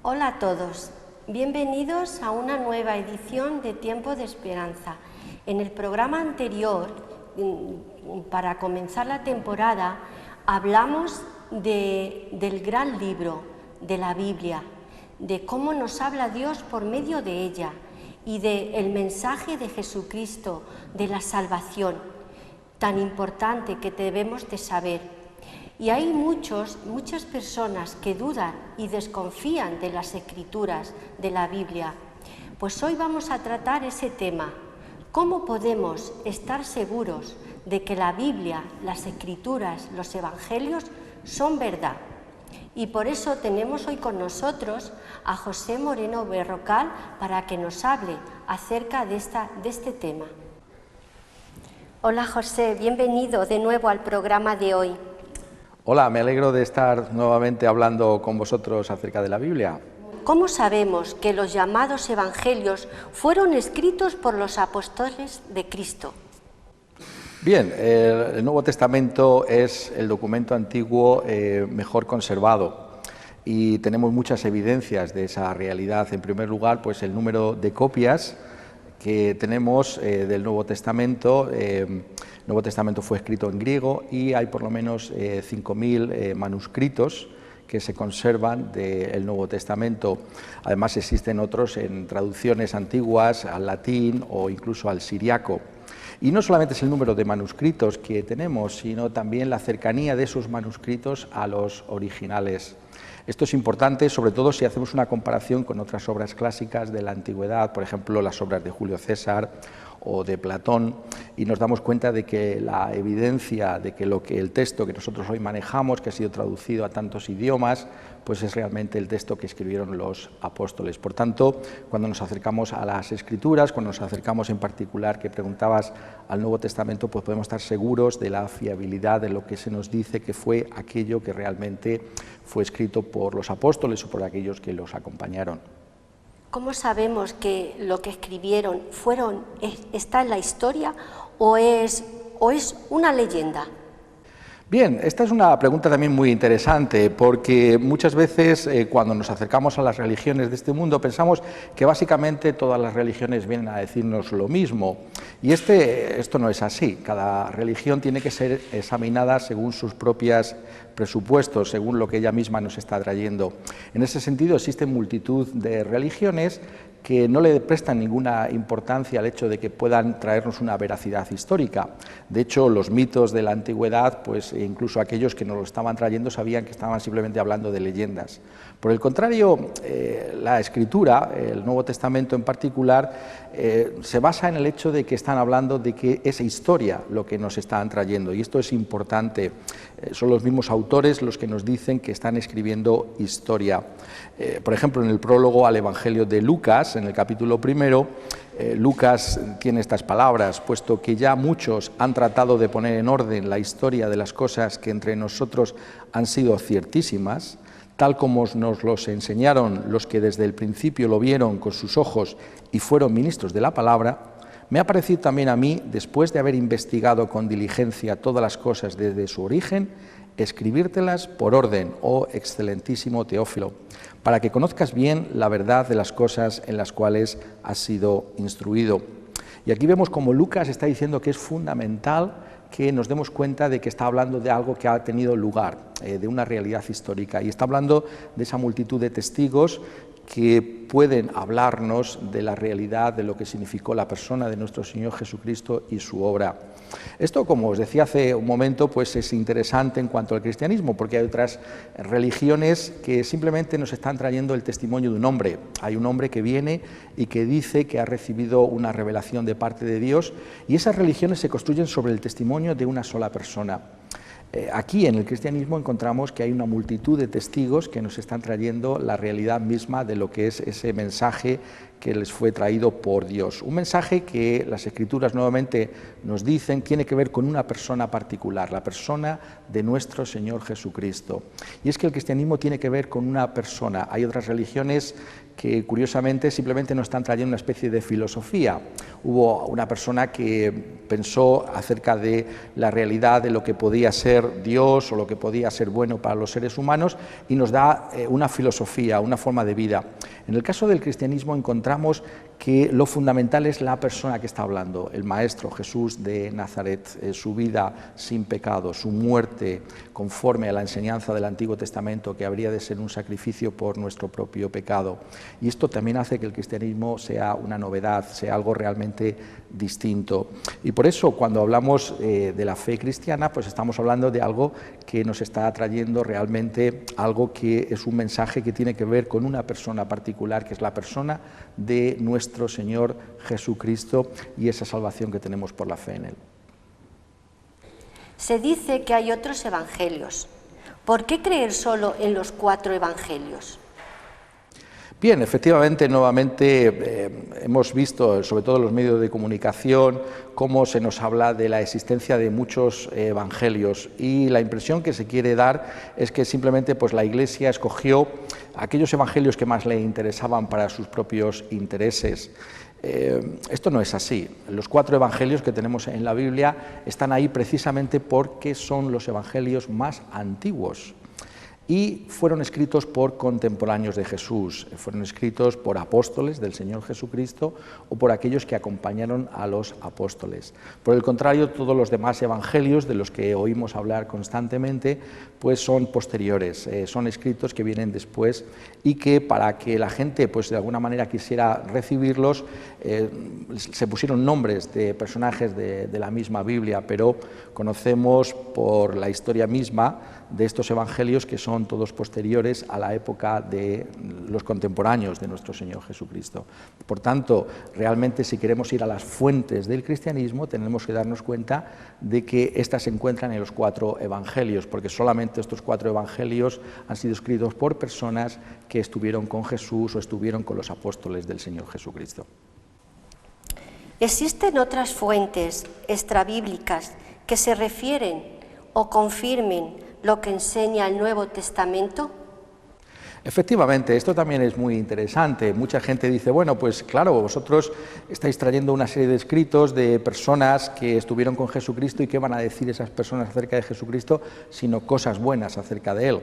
Hola a todos, bienvenidos a una nueva edición de Tiempo de Esperanza. En el programa anterior, para comenzar la temporada, hablamos del gran libro, de la Biblia, de cómo nos habla Dios por medio de ella y del mensaje de Jesucristo, de la salvación, tan importante que debemos de saber. Y hay muchas personas que dudan y desconfían de las Escrituras, de la Biblia. Pues hoy vamos a tratar ese tema. ¿Cómo podemos estar seguros de que la Biblia, las Escrituras, los Evangelios son verdad? Y por eso tenemos hoy con nosotros a José Moreno Berrocal para que nos hable acerca de este tema. Hola José, bienvenido de nuevo al programa de hoy. Hola, me alegro de estar nuevamente hablando con vosotros acerca de la Biblia. ¿Cómo sabemos que los llamados evangelios fueron escritos por los apóstoles de Cristo? Bien, el Nuevo Testamento es el documento antiguo mejor conservado y tenemos muchas evidencias de esa realidad. En primer lugar, pues el número de copias que tenemos del Nuevo Testamento. El Nuevo Testamento fue escrito en griego y hay por lo menos 5.000 manuscritos que se conservan del Nuevo Testamento. Además existen otros en traducciones antiguas al latín o incluso al siriaco. Y no solamente es el número de manuscritos que tenemos, sino también la cercanía de esos manuscritos a los originales. Esto es importante, sobre todo si hacemos una comparación con otras obras clásicas de la antigüedad, por ejemplo, las obras de Julio César o de Platón, y nos damos cuenta de que la evidencia de que el texto que nosotros hoy manejamos, que ha sido traducido a tantos idiomas, pues es realmente el texto que escribieron los apóstoles. Por tanto, cuando nos acercamos a las Escrituras, cuando nos acercamos en particular, que preguntabas, al Nuevo Testamento, pues podemos estar seguros de la fiabilidad de lo que se nos dice que fue aquello que realmente fue escrito por los apóstoles o por aquellos que los acompañaron. ¿Cómo sabemos que lo que escribieron está en la historia o es una leyenda? Bien, esta es una pregunta también muy interesante porque muchas veces cuando nos acercamos a las religiones de este mundo pensamos que básicamente todas las religiones vienen a decirnos lo mismo y esto no es así. Cada religión tiene que ser examinada según sus propios presupuestos, según lo que ella misma nos está trayendo. En ese sentido existen multitud de religiones que no le prestan ninguna importancia al hecho de que puedan traernos una veracidad histórica. De hecho, los mitos de la antigüedad, pues incluso aquellos que nos lo estaban trayendo sabían que estaban simplemente hablando de leyendas. Por el contrario, la Escritura, el Nuevo Testamento en particular, se basa en el hecho de que están hablando de que es historia lo que nos están trayendo, y esto es importante. Son los mismos autores los que nos dicen que están escribiendo historia. Por ejemplo, en el prólogo al Evangelio de Lucas, en el capítulo 1, Lucas tiene estas palabras: puesto que ya muchos han tratado de poner en orden la historia de las cosas que entre nosotros han sido ciertísimas, tal como nos los enseñaron los que desde el principio lo vieron con sus ojos y fueron ministros de la palabra, me ha parecido también a mí, después de haber investigado con diligencia todas las cosas desde su origen, escribírtelas por orden, oh excelentísimo Teófilo, para que conozcas bien la verdad de las cosas en las cuales has sido instruido. Y aquí vemos como Lucas está diciendo que es fundamental que nos demos cuenta de que está hablando de algo que ha tenido lugar, de una realidad histórica, y está hablando de esa multitud de testigos que pueden hablarnos de la realidad de lo que significó la persona de nuestro Señor Jesucristo y su obra. Esto, como os decía hace un momento, pues es interesante en cuanto al cristianismo, porque hay otras religiones que simplemente nos están trayendo el testimonio de un hombre. Hay un hombre que viene y que dice que ha recibido una revelación de parte de Dios, y esas religiones se construyen sobre el testimonio de una sola persona. Aquí en el cristianismo encontramos que hay una multitud de testigos que nos están trayendo la realidad misma de lo que es ese mensaje que les fue traído por Dios. Un mensaje que las Escrituras nuevamente nos dicen tiene que ver con una persona particular, la persona de nuestro Señor Jesucristo. Y es que el cristianismo tiene que ver con una persona. Hay otras religiones que curiosamente simplemente nos están trayendo una especie de filosofía. Hubo una persona que pensó acerca de la realidad de lo que podía ser Dios o lo que podía ser bueno para los seres humanos y nos da una filosofía, una forma de vida. En el caso del cristianismo encontramos que lo fundamental es la persona que está hablando, el Maestro Jesús de Nazaret, su vida sin pecado, su muerte conforme a la enseñanza del Antiguo Testamento, que habría de ser un sacrificio por nuestro propio pecado. Y esto también hace que el cristianismo sea una novedad, sea algo realmente distinto. Y por eso cuando hablamos de la fe cristiana, pues estamos hablando de algo que nos está trayendo realmente algo que es un mensaje que tiene que ver con una persona particular, que es la persona de nuestro Señor Jesucristo y esa salvación que tenemos por la fe en Él. Se dice que hay otros evangelios. ¿Por qué creer solo en los 4 evangelios? Bien, efectivamente, nuevamente hemos visto, sobre todo en los medios de comunicación, cómo se nos habla de la existencia de muchos evangelios y la impresión que se quiere dar es que simplemente pues, la Iglesia escogió aquellos evangelios que más le interesaban para sus propios intereses. Esto no es así. Los 4 evangelios que tenemos en la Biblia están ahí precisamente porque son los evangelios más antiguos. Y fueron escritos por contemporáneos de Jesús, fueron escritos por apóstoles del Señor Jesucristo o por aquellos que acompañaron a los apóstoles. Por el contrario, todos los demás evangelios de los que oímos hablar constantemente, pues son posteriores, son escritos que vienen después y que para que la gente pues de alguna manera quisiera recibirlos, se pusieron nombres de personajes de la misma Biblia, pero conocemos por la historia misma de estos evangelios que son todos posteriores a la época de los contemporáneos de nuestro Señor Jesucristo. Por tanto, realmente si queremos ir a las fuentes del cristianismo, tenemos que darnos cuenta de que éstas se encuentran en los 4 evangelios, porque solamente estos 4 evangelios han sido escritos por personas que estuvieron con Jesús o estuvieron con los apóstoles del Señor Jesucristo. ¿Existen otras fuentes extrabíblicas que se refieren o confirmen lo que enseña el Nuevo Testamento? Efectivamente, esto también es muy interesante. Mucha gente dice, bueno, pues claro, vosotros estáis trayendo una serie de escritos de personas que estuvieron con Jesucristo y qué van a decir esas personas acerca de Jesucristo, sino cosas buenas acerca de Él.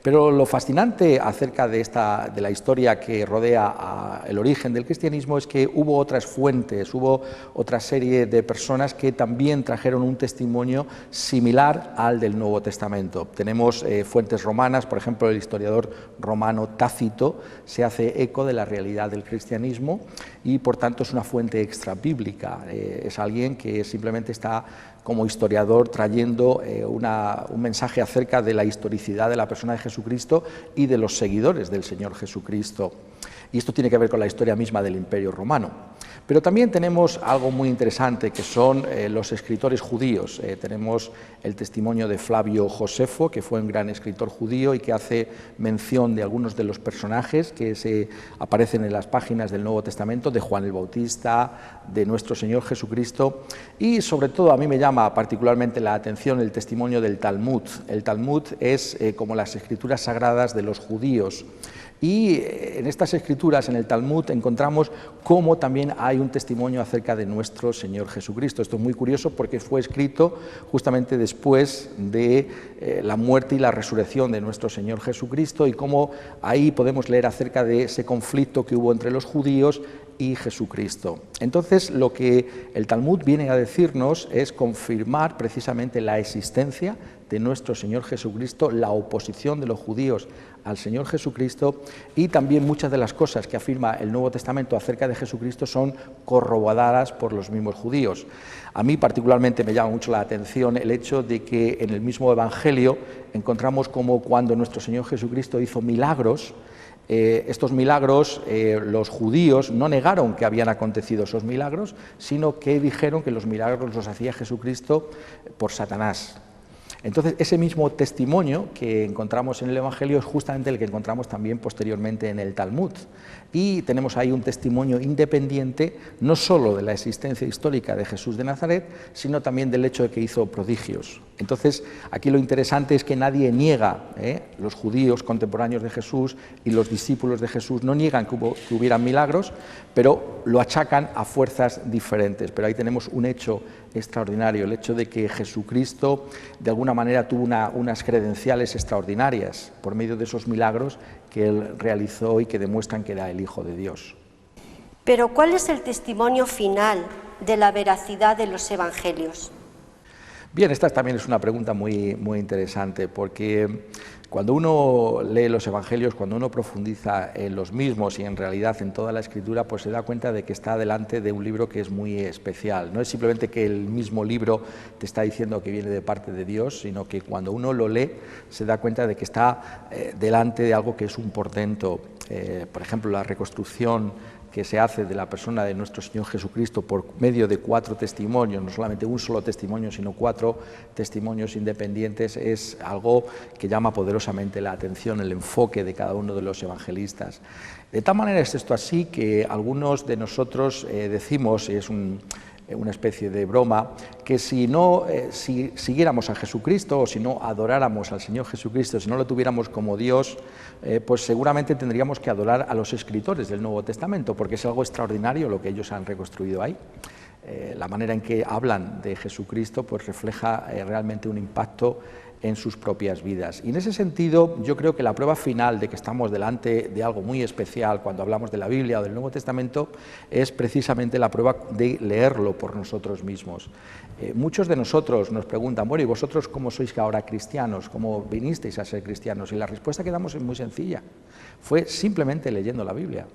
Pero lo fascinante acerca de la historia que rodea el origen del cristianismo es que hubo otras fuentes, hubo otra serie de personas que también trajeron un testimonio similar al del Nuevo Testamento. Tenemos fuentes romanas, por ejemplo, el historiador romano Tácito se hace eco de la realidad del cristianismo y por tanto es una fuente extrabíblica, es alguien que simplemente está como historiador trayendo un mensaje acerca de la historicidad de la persona de Jesucristo y de los seguidores del Señor Jesucristo. Y esto tiene que ver con la historia misma del Imperio Romano. Pero también tenemos algo muy interesante, que son los escritores judíos. Tenemos el testimonio de Flavio Josefo, que fue un gran escritor judío y que hace mención de algunos de los personajes que aparecen en las páginas del Nuevo Testamento, de Juan el Bautista, de nuestro Señor Jesucristo. Y sobre todo a mí me llama particularmente la atención el testimonio del Talmud. El Talmud es como las escrituras sagradas de los judíos. Y en estas escrituras, en el Talmud, encontramos cómo también hay un testimonio acerca de nuestro Señor Jesucristo. Esto es muy curioso porque fue escrito justamente después de la muerte y la resurrección de nuestro Señor Jesucristo y cómo ahí podemos leer acerca de ese conflicto que hubo entre los judíos y Jesucristo. Entonces, lo que el Talmud viene a decirnos es confirmar precisamente la existencia de nuestro Señor Jesucristo, la oposición de los judíos al Señor Jesucristo y también muchas de las cosas que afirma el Nuevo Testamento acerca de Jesucristo son corroboradas por los mismos judíos. A mí particularmente me llama mucho la atención el hecho de que en el mismo Evangelio encontramos como cuando nuestro Señor Jesucristo hizo milagros, estos milagros los judíos no negaron que habían acontecido esos milagros, sino que dijeron que los milagros los hacía Jesucristo por Satanás. Entonces, ese mismo testimonio que encontramos en el Evangelio es justamente el que encontramos también posteriormente en el Talmud. Y tenemos ahí un testimonio independiente, no solo de la existencia histórica de Jesús de Nazaret, sino también del hecho de que hizo prodigios. Entonces, aquí lo interesante es que nadie niega, los judíos contemporáneos de Jesús y los discípulos de Jesús no niegan que hubieran milagros, pero lo achacan a fuerzas diferentes. Pero ahí tenemos un hecho extraordinario, el hecho de que Jesucristo de alguna manera tuvo unas credenciales extraordinarias por medio de esos milagros que él realizó y que demuestran que era el Hijo de Dios. Pero ¿cuál es el testimonio final de la veracidad de los evangelios? Bien, esta también es una pregunta muy interesante, porque cuando uno lee los evangelios, cuando uno profundiza en los mismos y en realidad en toda la escritura, pues se da cuenta de que está delante de un libro que es muy especial. No es simplemente que el mismo libro te está diciendo que viene de parte de Dios, sino que cuando uno lo lee se da cuenta de que está delante de algo que es un portento. Por ejemplo, la reconstrucción que se hace de la persona de nuestro Señor Jesucristo por medio de 4 testimonios, no solamente un solo testimonio, sino 4 testimonios independientes, es algo que llama poderosamente la atención, el enfoque de cada uno de los evangelistas. De tal manera es esto así que algunos de nosotros decimos, y es una especie de broma, que si siguiéramos a Jesucristo o si no adoráramos al Señor Jesucristo, si no lo tuviéramos como Dios, pues seguramente tendríamos que adorar a los escritores del Nuevo Testamento, porque es algo extraordinario lo que ellos han reconstruido ahí. La manera en que hablan de Jesucristo pues refleja realmente un impacto en sus propias vidas. Y en ese sentido, yo creo que la prueba final de que estamos delante de algo muy especial cuando hablamos de la Biblia o del Nuevo Testamento es precisamente la prueba de leerlo por nosotros mismos. Muchos de nosotros nos preguntan, bueno, ¿y vosotros cómo sois ahora cristianos? ¿Cómo vinisteis a ser cristianos? Y la respuesta que damos es muy sencilla. Fue simplemente leyendo la Biblia.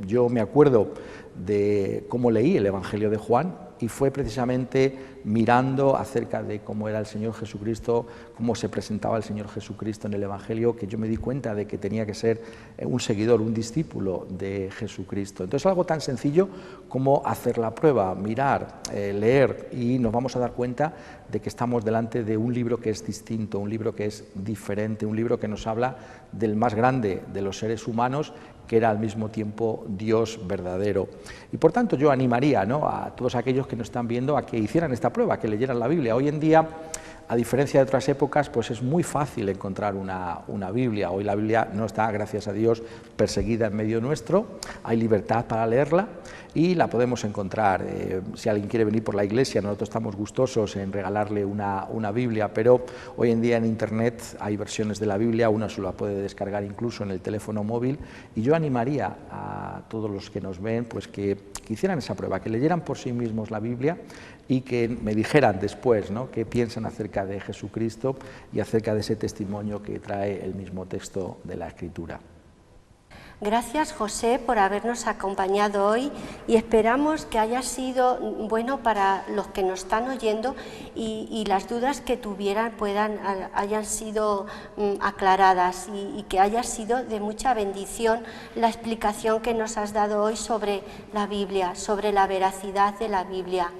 Yo me acuerdo de cómo leí el Evangelio de Juan y fue precisamente mirando acerca de cómo era el Señor Jesucristo, cómo se presentaba el Señor Jesucristo en el Evangelio, que yo me di cuenta de que tenía que ser un seguidor, un discípulo de Jesucristo. Entonces algo tan sencillo como hacer la prueba, mirar, leer, y nos vamos a dar cuenta de que estamos delante de un libro que es distinto, un libro que es diferente, un libro que nos habla del más grande de los seres humanos, que era al mismo tiempo Dios verdadero. Y por tanto yo animaría, a todos aquellos que nos están viendo a que hicieran esta prueba, que leyeran la Biblia. Hoy en día, a diferencia de otras épocas, pues es muy fácil encontrar una Biblia. Hoy la Biblia no está, gracias a Dios, perseguida en medio nuestro, hay libertad para leerla y la podemos encontrar. Si alguien quiere venir por la iglesia, nosotros estamos gustosos en regalarle una Biblia, pero hoy en día en Internet hay versiones de la Biblia, uno se la puede descargar incluso en el teléfono móvil, y yo animaría a todos los que nos ven pues que hicieran esa prueba, que leyeran por sí mismos la Biblia y que me dijeran después qué piensan acerca de Jesucristo y acerca de ese testimonio que trae el mismo texto de la Escritura. Gracias, José, por habernos acompañado hoy y esperamos que haya sido bueno para los que nos están oyendo y las dudas que tuvieran hayan sido aclaradas y que haya sido de mucha bendición la explicación que nos has dado hoy sobre la Biblia, sobre la veracidad de la Biblia.